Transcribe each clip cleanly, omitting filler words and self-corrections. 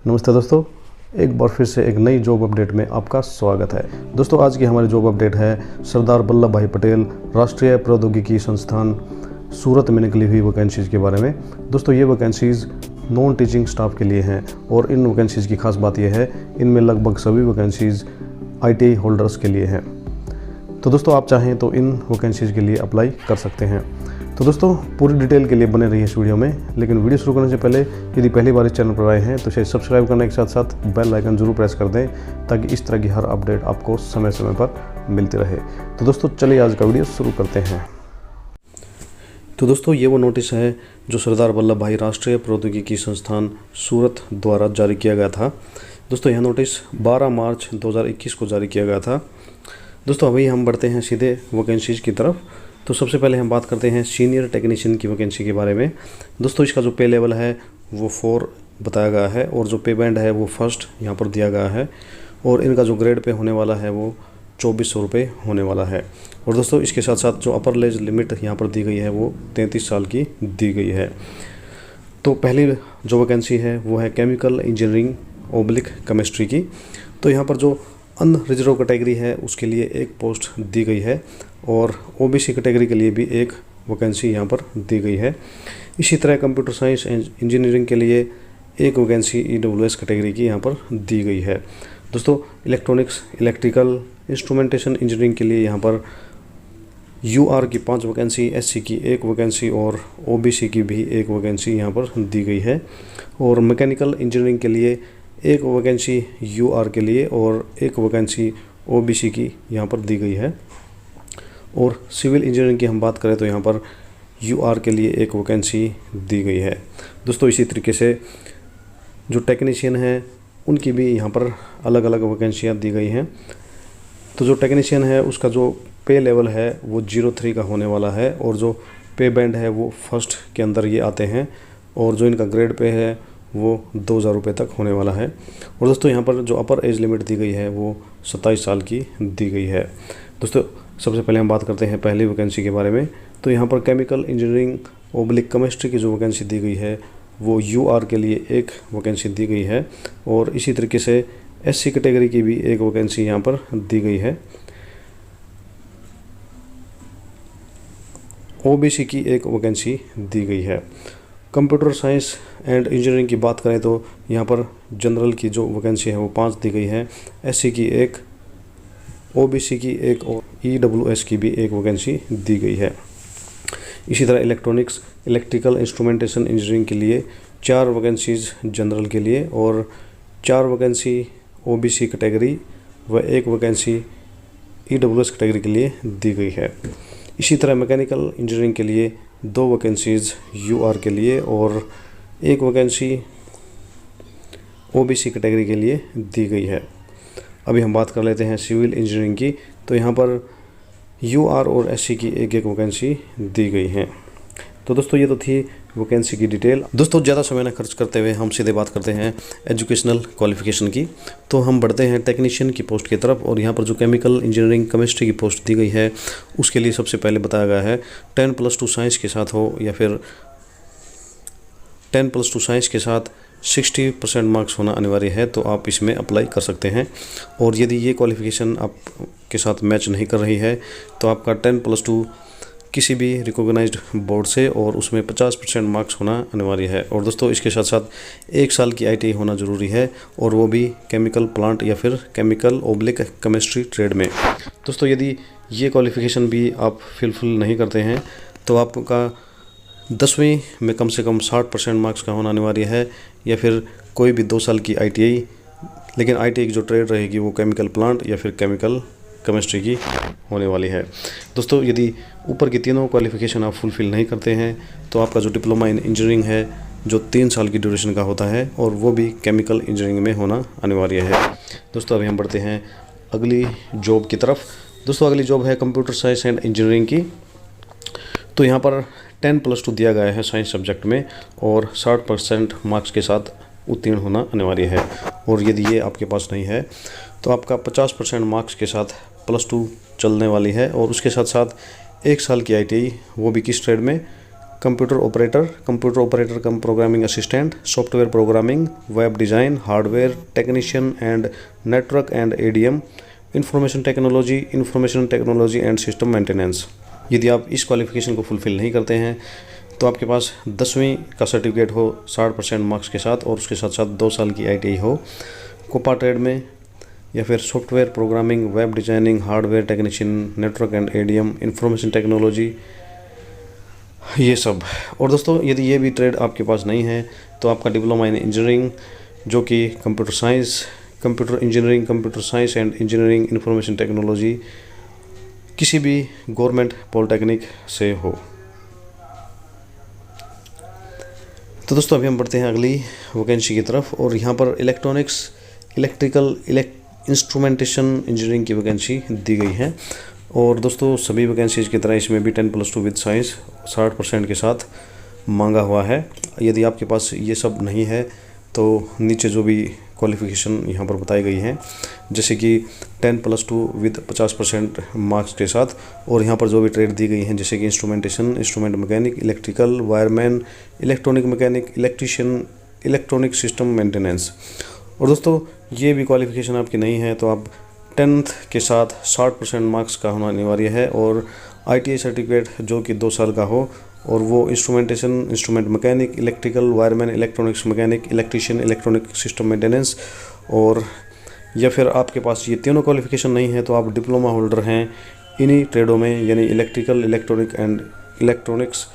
नमस्ते दोस्तों, एक बार फिर से एक नई जॉब अपडेट में आपका स्वागत है। दोस्तों आज की हमारी जॉब अपडेट है सरदार वल्लभ भाई पटेल राष्ट्रीय प्रौद्योगिकी संस्थान सूरत में निकली हुई वैकेंसीज़ के बारे में। दोस्तों ये वैकेंसीज़ नॉन टीचिंग स्टाफ के लिए हैं और इन वैकेंसीज़ की खास बात यह है इनमें लगभग सभी वैकेंसीज़ ITI होल्डर्स के लिए हैं। तो दोस्तों आप चाहें तो इन वैकेंसीज़ के लिए अप्लाई कर सकते हैं। तो दोस्तों पूरी डिटेल के लिए बने रहिए इस वीडियो में, लेकिन वीडियो शुरू करने से पहले यदि पहली बार इस चैनल पर आए हैं तो इसे सब्सक्राइब करने के साथ साथ बेल आइकन जरूर प्रेस कर दें ताकि इस तरह की हर अपडेट आपको समय समय पर मिलती रहे। तो दोस्तों चलिए आज का वीडियो शुरू करते हैं। तो दोस्तों ये वो नोटिस है जो सरदार वल्लभ भाई राष्ट्रीय प्रौद्योगिकी संस्थान सूरत द्वारा जारी किया गया था। दोस्तों यह नोटिस 12 मार्च 2021 को जारी किया गया था। दोस्तों अभी हम बढ़ते हैं सीधे वैकेंसीज़ की तरफ। तो सबसे पहले हम बात करते हैं सीनियर टेक्नीशियन की वैकेंसी के बारे में। दोस्तों इसका जो पे लेवल है वो 4 बताया गया है और जो पे बैंड है वो फर्स्ट यहाँ पर दिया गया है और इनका जो ग्रेड पे होने वाला है वो 2400 रुपये होने वाला है। और दोस्तों इसके साथ साथ जो अपर एज लिमिट यहाँ पर दी गई है वो 33 साल की दी गई है। तो पहली जो वैकेंसी है वो है केमिकल इंजीनियरिंग केमिस्ट्री की। तो यहाँ पर जो अनरिजर्व कैटेगरी है उसके लिए एक पोस्ट दी गई है और OBC कैटेगरी के लिए भी एक वैकेंसी यहाँ पर दी गई है। इसी तरह कंप्यूटर साइंस एंड इंजीनियरिंग के लिए एक वैकेंसी EWS कैटेगरी की यहाँ पर दी गई है। दोस्तों इलेक्ट्रॉनिक्स इलेक्ट्रिकल इंस्ट्रूमेंटेशन इंजीनियरिंग के लिए यहाँ पर UR की 5 वैकेंसी, SC की 1 वैकेंसी और OBC की भी 1 वैकेंसी यहाँ पर दी गई है। और मैकेनिकल इंजीनियरिंग के लिए 1 वैकेंसी UR के लिए और 1 वैकेंसी OBC की यहाँ पर दी गई है। और सिविल इंजीनियरिंग की हम बात करें तो यहाँ पर UR के लिए 1 वैकेंसी दी गई है। दोस्तों इसी तरीके से जो टेक्नीशियन हैं उनकी भी यहाँ पर अलग अलग वैकेंसियाँ दी गई हैं। तो जो टेक्नीशियन है उसका जो पे लेवल है वो 03 का होने वाला है और जो पे बैंड है वो फर्स्ट के अंदर ये आते हैं और जो इनका ग्रेड पे है वो 2000 रुपये तक होने वाला है। और दोस्तों यहाँ पर जो अपर एज लिमिट दी गई है वो 27 साल की दी गई है। दोस्तों सबसे पहले हम बात करते हैं पहली वैकेंसी के बारे में। तो यहाँ पर केमिकल इंजीनियरिंग केमिस्ट्री की जो वैकेंसी दी गई है वो UR के लिए 1 वैकेंसी दी गई है और इसी तरीके से SC कैटेगरी की भी 1 वैकेंसी यहाँ पर दी गई है। OBC की 1 वैकेंसी दी गई है। कंप्यूटर साइंस एंड इंजीनियरिंग की बात करें तो यहाँ पर जनरल की जो वैकेंसी है वो 5 दी गई है, SC की 1, OBC की 1 और EWS की भी 1 वैकेंसी दी गई है। इसी तरह इलेक्ट्रॉनिक्स इलेक्ट्रिकल इंस्ट्रूमेंटेशन इंजीनियरिंग के लिए 4 वैकेंसीज जनरल के लिए और 4 वैकेंसी OBC कैटेगरी व 1 वैकेंसी EWS कैटेगरी के लिए दी गई है। इसी तरह मैकेनिकल इंजीनियरिंग के लिए 2 वैकेंसीज UR के लिए और 1 वैकेंसी OBC कैटेगरी के लिए दी गई है। अभी हम बात कर लेते हैं सिविल इंजीनियरिंग की। तो यहाँ पर UR और SC की 1 वैकेंसी दी गई हैं। तो दोस्तों ये तो थी वैकेंसी की डिटेल। दोस्तों ज़्यादा समय न खर्च करते हुए हम सीधे बात करते हैं एजुकेशनल क्वालिफिकेशन की। तो हम बढ़ते हैं टेक्नीशियन की पोस्ट की तरफ और यहाँ पर जो केमिकल इंजीनियरिंग केमिस्ट्री की पोस्ट दी गई है उसके लिए सबसे पहले बताया गया है 10+2 साइंस के साथ हो या फिर 10+2 साइंस के साथ 60% मार्क्स होना अनिवार्य है, तो आप इसमें अप्लाई कर सकते हैं। और यदि ये क्वालिफ़िकेशन आपके साथ मैच नहीं कर रही है तो आपका 10+2 किसी भी रिकॉग्नाइज्ड बोर्ड से और उसमें 50% मार्क्स होना अनिवार्य है। और दोस्तों इसके साथ साथ 1 साल की ITI होना ज़रूरी है और वो भी केमिकल प्लांट या फिर केमिकल केमिस्ट्री ट्रेड में। दोस्तों यदि ये क्वालिफ़िकेशन भी आप फुलफिल नहीं करते हैं तो आपका 10वीं में कम से कम 60% मार्क्स का होना अनिवार्य है या फिर कोई भी 2 साल की ITI, लेकिन ITI की जो ट्रेड रहेगी वो केमिकल प्लांट या फिर केमिकल केमिस्ट्री की होने वाली है। दोस्तों यदि ऊपर की तीनों क्वालिफ़िकेशन आप फुलफ़िल नहीं करते हैं तो आपका जो डिप्लोमा इन इंजीनियरिंग है जो 3 साल की ड्यूरेशन का होता है और वो भी केमिकल इंजीनियरिंग में होना अनिवार्य है। दोस्तों अभी हम बढ़ते हैं अगली जॉब की तरफ। दोस्तों अगली जॉब है कंप्यूटर साइंस एंड इंजीनियरिंग की। तो यहाँ पर 10+2 दिया गया है साइंस सब्जेक्ट में और 60% मार्क्स के साथ उत्तीर्ण होना अनिवार्य है। और यदि ये आपके पास नहीं है तो आपका 50% मार्क्स के साथ +2 चलने वाली है और उसके साथ साथ 1 साल की ITI, वो भी किस ट्रेड में, computer operator come programming assistant, software programming, web design, hardware technician and network and ADM, information technology and system maintenance. यदि आप इस क्वालिफिकेशन को फुलफ़िल नहीं करते हैं तो आपके पास 10वीं का सर्टिफिकेट हो 60% मार्क्स के साथ और उसके साथ साथ 2 साल की ITI हो कोपा ट्रेड में, या फिर software programming, web designing, hardware technician, network and ADM, information technology, ये सब। और दोस्तों यदि ये भी ट्रेड आपके पास नहीं है तो आपका डिप्लोमा इन इंजीनियरिंग जो कि computer science and engineering information technology किसी भी गवर्नमेंट पॉलिटेक्निक से हो। तो दोस्तों अभी हम बढ़ते हैं अगली वैकेंसी की तरफ, और यहाँ पर इलेक्ट्रिकल इंस्ट्रूमेंटेशन इंजीनियरिंग की वैकेंसी दी गई है। और दोस्तों सभी वैकेंसीज की तरह इसमें भी 10+2 विद साइंस 60% के साथ मांगा हुआ है। यदि आपके पास ये सब नहीं है तो नीचे जो भी क्वालिफ़िकेशन यहाँ पर बताई गई हैं, जैसे कि 10+2 विद 50% मार्क्स के साथ, और यहाँ पर जो भी ट्रेड दी गई हैं जैसे कि instrument mechanic, electrical, wireman, electronic mechanic, electrician, electronic system maintenance. और दोस्तों ये भी क्वालिफ़िकेशन आपकी नहीं है तो आप 10th के साथ 60% मार्क्स का होना अनिवार्य है, और ITI सर्टिफिकेट जो कि 2 साल का हो, और वो instrument mechanic, electrical, wireman, electronics mechanic, electrician, electronic system maintenance, और या फिर आपके पास ये तीनों क्वालिफ़िकेशन नहीं है तो आप डिप्लोमा होल्डर हैं इन्हीं ट्रेडों में, यानी electrical, electronics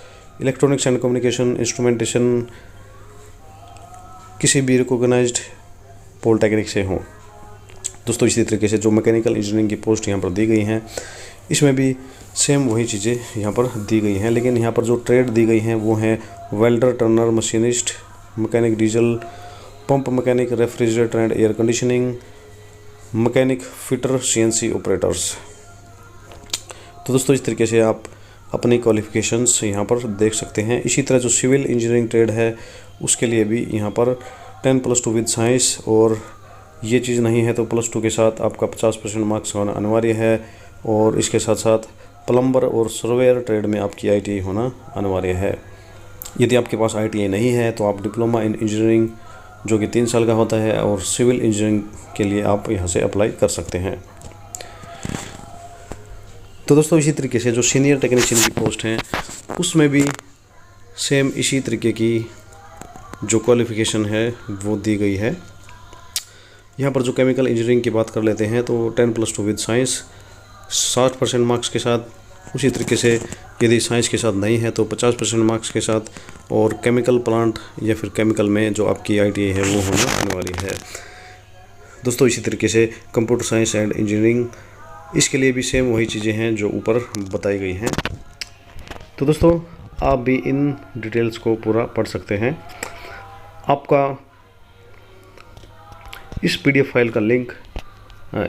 and communication, instrumentation, किसी भी रिकॉग्नाइज्ड पॉलिटेक्निक से हों। दोस्तों इसी तरीके से जो मैकेनिकल इंजीनियरिंग की पोस्ट यहाँ पर दी गई हैं इसमें भी सेम वही चीज़ें यहाँ पर दी गई हैं, लेकिन यहाँ पर जो ट्रेड दी गई हैं वो हैं welder, Turner, machinist, mechanic diesel, pump mechanic, refrigerator and air conditioning, mechanic, fitter, CNC operators. तो दोस्तों इस तरीके से आप अपनी क्वालिफ़िकेशंस यहाँ पर देख सकते हैं। इसी तरह जो सिविल इंजीनियरिंग ट्रेड है उसके लिए भी यहाँ पर 10+2 विद साइंस, और ये चीज़ नहीं है तो +2 के साथ आपका 50% मार्क्स होना अनिवार्य है, और इसके साथ साथ प्लम्बर और सर्वेयर ट्रेड में आपकी ITI होना अनिवार्य है। यदि आपके पास ITI नहीं है तो आप डिप्लोमा इन इंजीनियरिंग जो कि 3 साल का होता है और सिविल इंजीनियरिंग के लिए आप यहाँ से अप्लाई कर सकते हैं। तो दोस्तों इसी तरीके से जो सीनियर टेक्नीशियन की पोस्ट हैं उसमें भी सेम इसी तरीके की जो क्वालिफ़िकेशन है वो दी गई है। यहाँ पर जो केमिकल इंजीनियरिंग की बात कर लेते हैं तो 10+2 विद साइंस 60% मार्क्स के साथ, उसी तरीके से यदि साइंस के साथ नहीं है तो 50% मार्क्स के साथ, और केमिकल प्लांट या फिर केमिकल में जो आपकी ITI है वो होना अनिवार्य है। दोस्तों इसी तरीके से कंप्यूटर साइंस एंड इंजीनियरिंग, इसके लिए भी सेम वही चीज़ें हैं जो ऊपर बताई गई हैं। तो दोस्तों आप भी इन डिटेल्स को पूरा पढ़ सकते हैं। आपका इस PDF फाइल का लिंक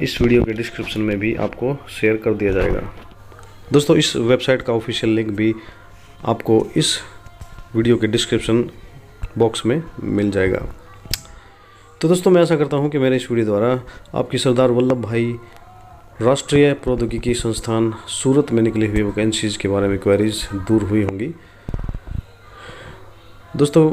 इस वीडियो के डिस्क्रिप्शन में भी आपको शेयर कर दिया जाएगा। दोस्तों इस वेबसाइट का ऑफिशियल लिंक भी आपको इस वीडियो के डिस्क्रिप्शन बॉक्स में मिल जाएगा। तो दोस्तों मैं आशा करता हूं कि मेरे इस वीडियो द्वारा आपकी सरदार वल्लभ भाई राष्ट्रीय प्रौद्योगिकी संस्थान सूरत में निकली हुई वैकेंसीज़ के बारे में क्वेरीज दूर हुई होंगी। दोस्तों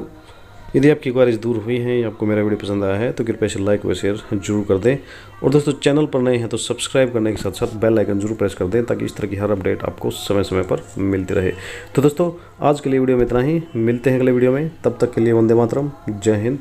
यदि आपकी क्वेरीज दूर हुई हैं या आपको मेरा वीडियो पसंद आया है तो कृपया इसे लाइक व शेयर जरूर कर दें, और दोस्तों चैनल पर नए हैं तो सब्सक्राइब करने के साथ साथ बेल आइकन जरूर प्रेस कर दें ताकि इस तरह की हर अपडेट आपको समय समय पर मिलती रहे। तो दोस्तों आज के लिए वीडियो में इतना ही, मिलते हैं अगले वीडियो में, तब तक के लिए वंदे मातरम, जय हिंद।